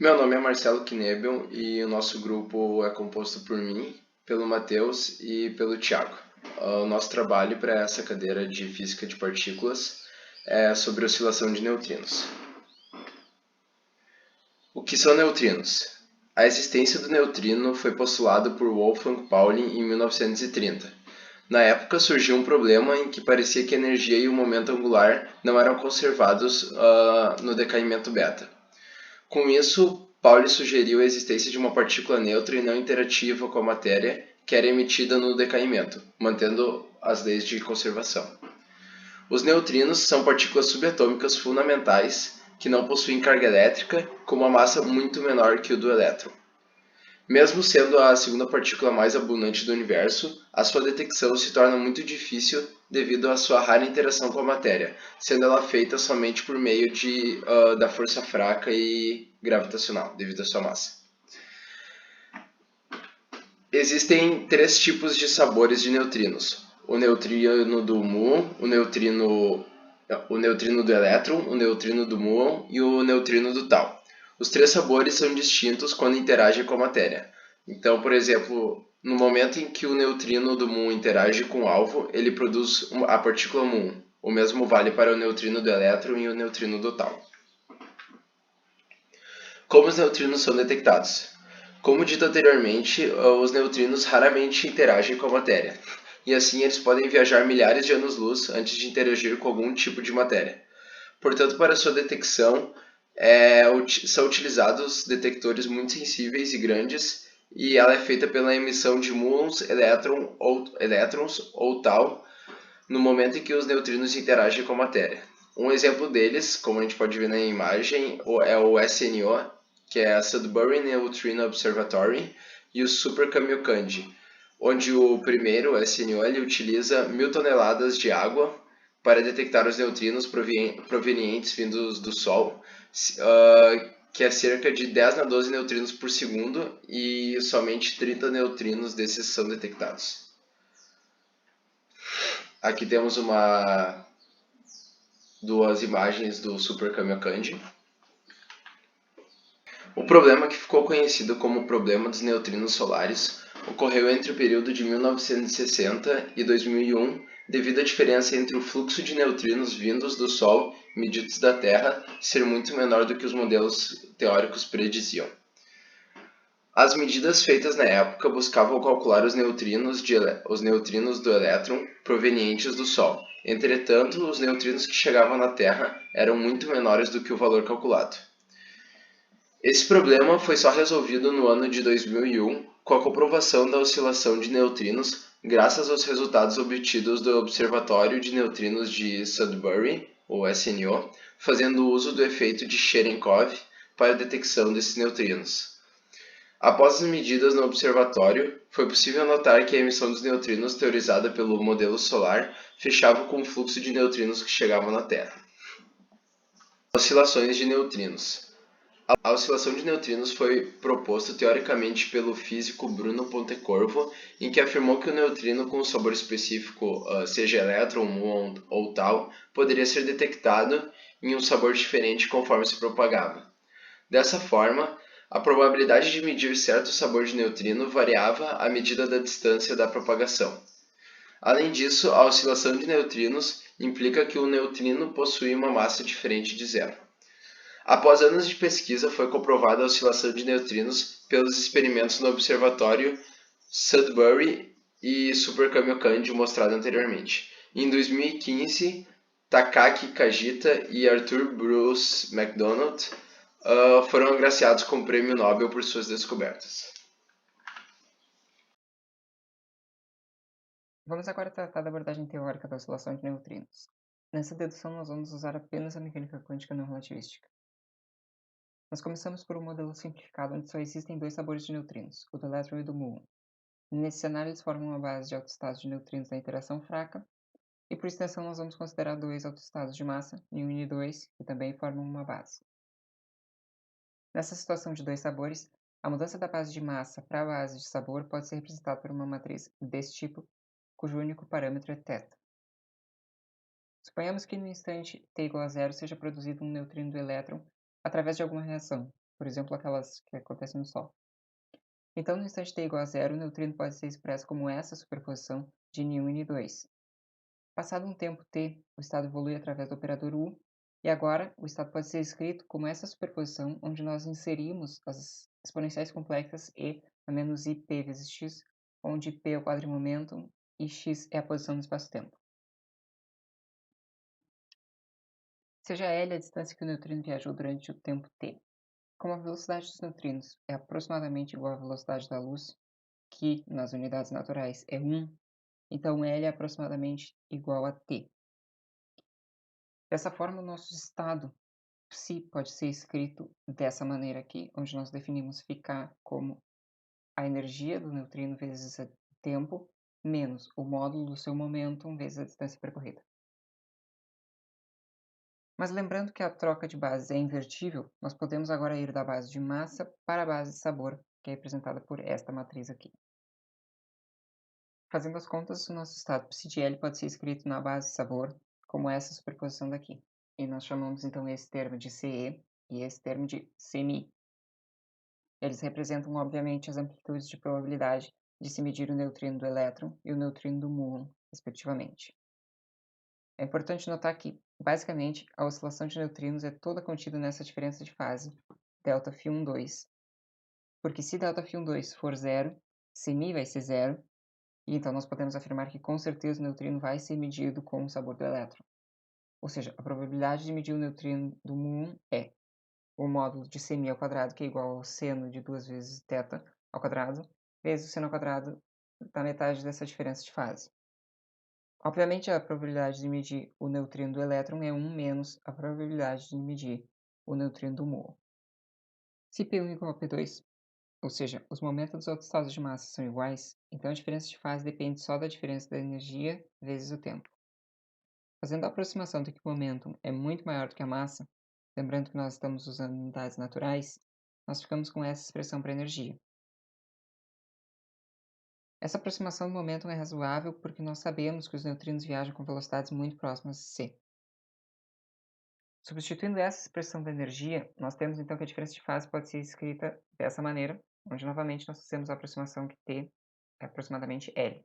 Meu nome é Marcelo Knebel e o nosso grupo é composto por mim, pelo Matheus e pelo Thiago. O nosso trabalho para essa cadeira de Física de Partículas é sobre oscilação de neutrinos. O que são neutrinos? A existência do neutrino foi postulada por Wolfgang Pauli em 1930. Na época surgiu um problema em que parecia que a energia e o momento angular não eram conservados no decaimento beta. Com isso, Pauli sugeriu a existência de uma partícula neutra e não interativa com a matéria que era emitida no decaimento, mantendo as leis de conservação. Os neutrinos são partículas subatômicas fundamentais que não possuem carga elétrica, com uma massa muito menor que o do elétron. Mesmo sendo a segunda partícula mais abundante do universo, a sua detecção se torna muito difícil devido à sua rara interação com a matéria, sendo ela feita somente por meio da força fraca e gravitacional, devido à sua massa. Existem três tipos de sabores de neutrinos: o neutrino do muon, o neutrino do elétron, o neutrino do muon e o neutrino do tau. Os três sabores são distintos quando interagem com a matéria. Então, por exemplo, no momento em que o neutrino do muon interage com o alvo, ele produz a partícula muon. O mesmo vale para o neutrino do elétron e o neutrino do tau. Como os neutrinos são detectados? Como dito anteriormente, os neutrinos raramente interagem com a matéria, e assim eles podem viajar milhares de anos-luz antes de interagir com algum tipo de matéria. Portanto, para sua detecção, são utilizados detectores muito sensíveis e grandes, e ela é feita pela emissão de muons, elétrons ou tau no momento em que os neutrinos interagem com a matéria. Um exemplo deles, como a gente pode ver na imagem, é o SNO, que é a Sudbury Neutrino Observatory, e o Super Kamiokande, onde o primeiro, o SNO, ele utiliza 1000 toneladas de água para detectar os neutrinos provenientes vindos do Sol, que é cerca de 10 a 12 neutrinos por segundo, e somente 30 neutrinos desses são detectados. Aqui temos duas imagens do Super Kamiokande. O problema, que ficou conhecido como o problema dos neutrinos solares, ocorreu entre o período de 1960 e 2001 devido à diferença entre o fluxo de neutrinos vindos do Sol medidos da Terra ser muito menor do que os modelos teóricos prediziam. As medidas feitas na época buscavam calcular os neutrinos do elétron provenientes do Sol. Entretanto, os neutrinos que chegavam na Terra eram muito menores do que o valor calculado. Esse problema foi só resolvido no ano de 2001 com a comprovação da oscilação de neutrinos graças aos resultados obtidos do Observatório de Neutrinos de Sudbury, ou SNO, fazendo uso do efeito de Cherenkov para a detecção desses neutrinos. Após as medidas no observatório, foi possível notar que a emissão dos neutrinos teorizada pelo modelo solar fechava com o fluxo de neutrinos que chegavam na Terra. Oscilações de neutrinos. A oscilação de neutrinos foi proposta teoricamente pelo físico Bruno Pontecorvo, em que afirmou que o neutrino com um sabor específico, seja elétron, muon ou tau, poderia ser detectado em um sabor diferente conforme se propagava. Dessa forma, a probabilidade de medir certo sabor de neutrino variava à medida da distância da propagação. Além disso, a oscilação de neutrinos implica que o neutrino possui uma massa diferente de zero. Após anos de pesquisa, foi comprovada a oscilação de neutrinos pelos experimentos no observatório Sudbury e Super Kamiokande mostrado anteriormente. Em 2015, Takaaki Kajita e Arthur Bruce MacDonald foram agraciados com o Prêmio Nobel por suas descobertas. Vamos agora tratar da abordagem teórica da oscilação de neutrinos. Nessa dedução, nós vamos usar apenas a mecânica quântica não relativística. Nós começamos por um modelo simplificado onde só existem dois sabores de neutrinos, o do elétron e o do muon. Nesse cenário, eles formam uma base de autoestados de neutrinos na interação fraca, e por extensão nós vamos considerar dois autoestados de massa, N1 e N2, que também formam uma base. Nessa situação de dois sabores, a mudança da base de massa para a base de sabor pode ser representada por uma matriz desse tipo, cujo único parâmetro é θ. Suponhamos que no instante t igual a zero seja produzido um neutrino do elétron através de alguma reação, por exemplo, aquelas que acontecem no Sol. Então, no instante t igual a zero, o neutrino pode ser expresso como essa superposição de N1 e N2. Passado um tempo t, o estado evolui através do operador U, e agora o estado pode ser escrito como essa superposição onde nós inserimos as exponenciais complexas e a menos ip vezes x, onde p é o quadrimomento e x é a posição no espaço-tempo. Seja L a distância que o neutrino viajou durante o tempo t. Como a velocidade dos neutrinos é aproximadamente igual à velocidade da luz, que nas unidades naturais é 1, então L é aproximadamente igual a t. Dessa forma, o nosso estado psi pode ser escrito dessa maneira aqui, onde nós definimos ficar como a energia do neutrino vezes o tempo, menos o módulo do seu momento vezes a distância percorrida. Mas lembrando que a troca de bases é invertível, nós podemos agora ir da base de massa para a base de sabor, que é representada por esta matriz aqui. Fazendo as contas, o nosso estado psi de L pode ser escrito na base de sabor como essa superposição daqui. E nós chamamos então esse termo de CE e esse termo de CMI. Eles representam, obviamente, as amplitudes de probabilidade de se medir o neutrino do elétron e o neutrino do muon, respectivamente. É importante notar que, basicamente, a oscilação de neutrinos é toda contida nessa diferença de fase, ΔΦ12, porque se ΔΦ12 for zero, CMI vai ser zero, e então nós podemos afirmar que com certeza o neutrino vai ser medido com o sabor do elétron. Ou seja, a probabilidade de medir o neutrino do muon é o módulo de CMI ao quadrado, que é igual ao seno de 2 vezes θ ao quadrado, vezes o seno ao quadrado da metade dessa diferença de fase. Obviamente, a probabilidade de medir o neutrino do elétron é 1 menos a probabilidade de medir o neutrino do muon. Se P1 igual a P2, ou seja, os momentos dos autoestados de massa são iguais, então a diferença de fase depende só da diferença da energia vezes o tempo. Fazendo a aproximação de que o momento é muito maior do que a massa, lembrando que nós estamos usando unidades naturais, nós ficamos com essa expressão para energia. Essa aproximação do momento é razoável porque nós sabemos que os neutrinos viajam com velocidades muito próximas de c. Substituindo essa expressão da energia, nós temos então que a diferença de fase pode ser escrita dessa maneira, onde novamente nós temos a aproximação que t é aproximadamente L.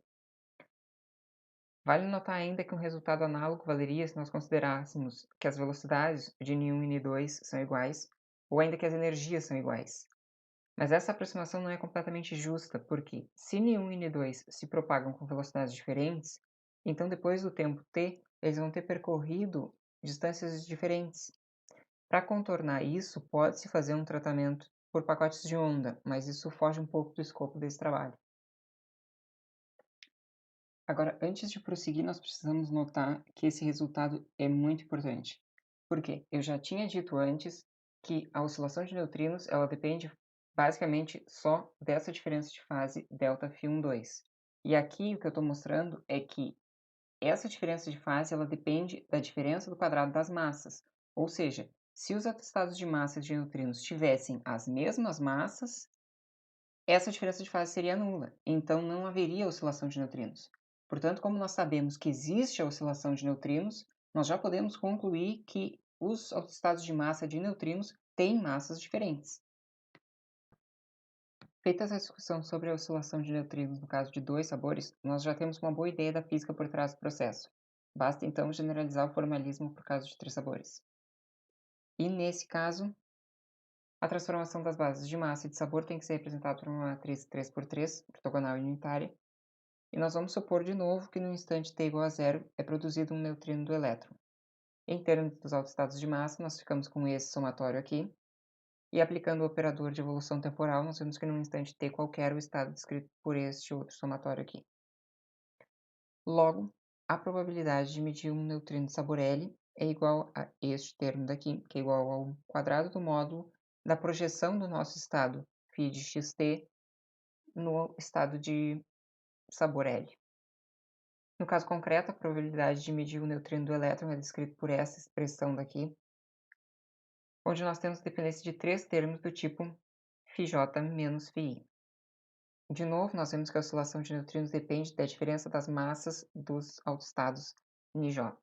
Vale notar ainda que um resultado análogo valeria se nós considerássemos que as velocidades de N1 e N2 são iguais, ou ainda que as energias são iguais. Mas essa aproximação não é completamente justa, porque se N1 e N2 se propagam com velocidades diferentes, então depois do tempo t, eles vão ter percorrido distâncias diferentes. Para contornar isso, pode-se fazer um tratamento por pacotes de onda, mas isso foge um pouco do escopo desse trabalho. Agora, antes de prosseguir, nós precisamos notar que esse resultado é muito importante. Por quê? Eu já tinha dito antes que a oscilação de neutrinos ela depende basicamente só dessa diferença de fase ΔΦ12. E aqui o que eu estou mostrando é que essa diferença de fase ela depende da diferença do quadrado das massas. Ou seja, se os atestados de massa de neutrinos tivessem as mesmas massas, essa diferença de fase seria nula, então não haveria oscilação de neutrinos. Portanto, como nós sabemos que existe a oscilação de neutrinos, nós já podemos concluir que os estados de massa de neutrinos têm massas diferentes. Feita essa discussão sobre a oscilação de neutrinos no caso de dois sabores, nós já temos uma boa ideia da física por trás do processo. Basta então generalizar o formalismo por caso de três sabores. E nesse caso, a transformação das bases de massa e de sabor tem que ser representada por uma matriz 3x3, ortogonal e unitária. E nós vamos supor de novo que no instante t igual a zero é produzido um neutrino do elétron. Em termos dos autoestados de massa, nós ficamos com esse somatório aqui. E aplicando o operador de evolução temporal, nós vemos que no instante t qualquer o estado descrito por este outro somatório aqui. Logo, a probabilidade de medir um neutrino de sabor L é igual a este termo daqui, que é igual ao quadrado do módulo da projeção do nosso estado φ de xt no estado de sabor L. No caso concreto, a probabilidade de medir o neutrino do elétron é descrita por essa expressão daqui, onde nós temos dependência de três termos do tipo φj menos φi. De novo, nós vemos que a oscilação de neutrinos depende da diferença das massas dos autoestados Nj.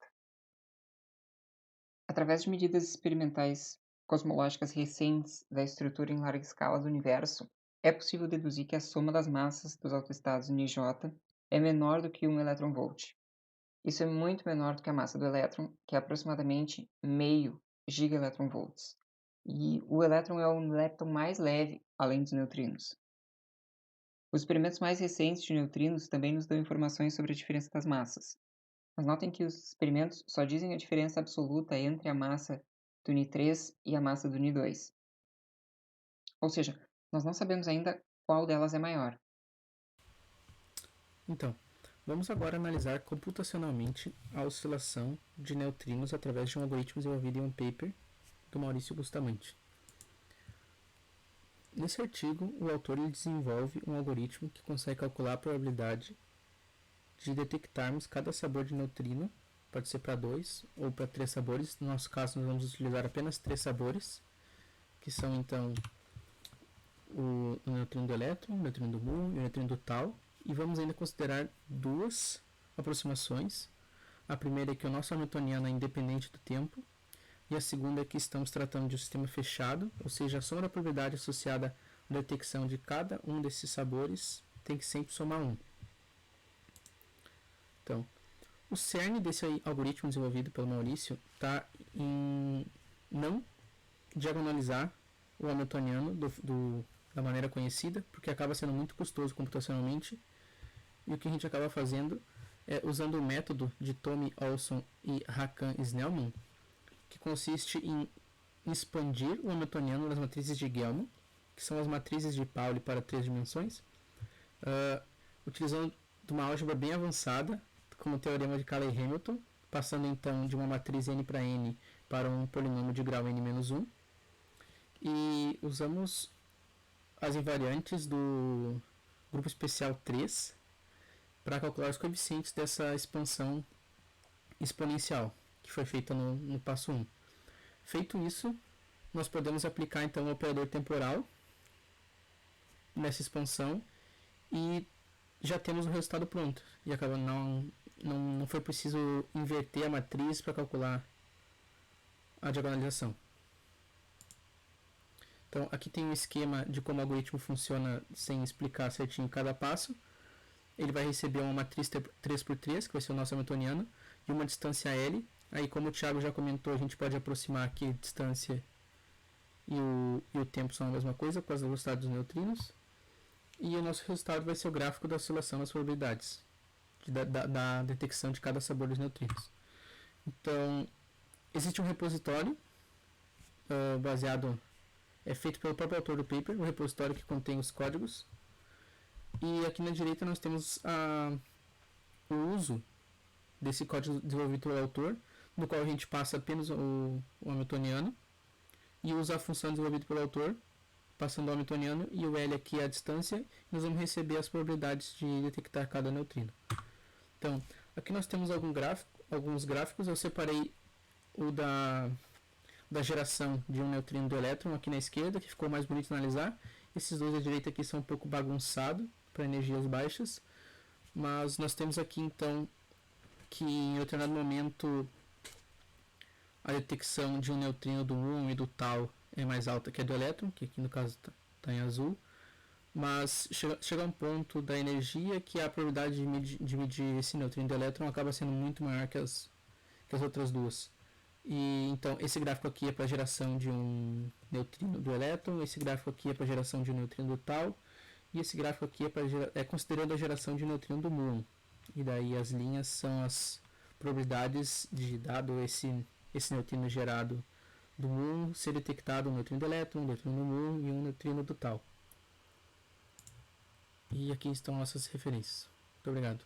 Através de medidas experimentais cosmológicas recentes da estrutura em larga escala do universo, é possível deduzir que a soma das massas dos autoestados νJ é menor do que 1 elétron-volt. Isso é muito menor do que a massa do elétron, que é aproximadamente meio gigaelectronvolts. E o elétron é o lepton mais leve, além dos neutrinos. Os experimentos mais recentes de neutrinos também nos dão informações sobre a diferença das massas. Mas notem que os experimentos só dizem a diferença absoluta entre a massa do Ni3 e a massa do Ni2. Ou seja, nós não sabemos ainda qual delas é maior. Então, vamos agora analisar computacionalmente a oscilação de neutrinos através de um algoritmo desenvolvido em um paper do Maurício Bustamante. Nesse artigo, o autor desenvolve um algoritmo que consegue calcular a probabilidade de detectarmos cada sabor de neutrino, pode ser para 2 ou para 3 sabores. No nosso caso, nós vamos utilizar apenas 3 sabores, que são então o neutrino do elétron, o neutrino do muon e o neutrino do tau. E vamos ainda considerar duas aproximações. A primeira é que o nosso hamiltoniano é independente do tempo, e a segunda é que estamos tratando de um sistema fechado, ou seja, a soma da probabilidade associada à detecção de cada um desses sabores tem que sempre somar 1. Então, o cerne desse algoritmo desenvolvido pelo Maurício está em não diagonalizar o hamiltoniano da maneira conhecida, porque acaba sendo muito custoso computacionalmente, e o que a gente acaba fazendo é usando o método de Thome, Olson e Hakan-Snellman, que consiste em expandir o hamiltoniano nas matrizes de Gelman, que são as matrizes de Pauli para 3 dimensões, utilizando uma álgebra bem avançada, como o teorema de Cayley-Hamilton, passando então de uma matriz n para n para um polinômio de grau n-1, e usamos as invariantes do grupo especial 3 para calcular os coeficientes dessa expansão exponencial, que foi feita no passo 1. Feito isso, nós podemos aplicar então o operador temporal nessa expansão e já temos o resultado pronto. E acaba não foi preciso inverter a matriz para calcular a diagonalização. Então aqui tem um esquema de como o algoritmo funciona sem explicar certinho cada passo. Ele vai receber uma matriz 3x3, que vai ser o nosso hamiltoniano, e uma distância L. Aí, como o Thiago já comentou, a gente pode aproximar aqui a distância e o tempo são a mesma coisa, por causa da velocidade dos neutrinos. E o nosso resultado vai ser o gráfico da oscilação das probabilidades, da detecção de cada sabor dos neutrinos. Então, existe um repositório feito pelo próprio autor do paper, um repositório que contém os códigos. E aqui na direita nós temos o uso desse código desenvolvido pelo autor, no qual a gente passa apenas o hamiltoniano e usa a função desenvolvida pelo autor, passando o hamiltoniano e o L aqui é a distância, e nós vamos receber as probabilidades de detectar cada neutrino. Então, aqui nós temos alguns gráficos, eu separei o da geração de um neutrino do elétron aqui na esquerda, que ficou mais bonito de analisar. Esses dois à direita aqui são um pouco bagunçados para energias baixas, mas nós temos aqui então que em determinado momento a detecção de um neutrino do muon e do tau é mais alta que a do elétron, que aqui no caso está em azul, mas chega a um ponto da energia que a probabilidade de medir esse neutrino do elétron acaba sendo muito maior que as outras duas. E então esse gráfico aqui é para a geração de um neutrino do elétron, esse gráfico aqui é para a geração de um neutrino do tau, e esse gráfico aqui é considerando a geração de um neutrino do muon. E daí as linhas são as probabilidades de, dado esse neutrino gerado do muon, ser detectado um neutrino do elétron, um neutrino do muon e um neutrino do tau. E aqui estão nossas referências. Muito obrigado.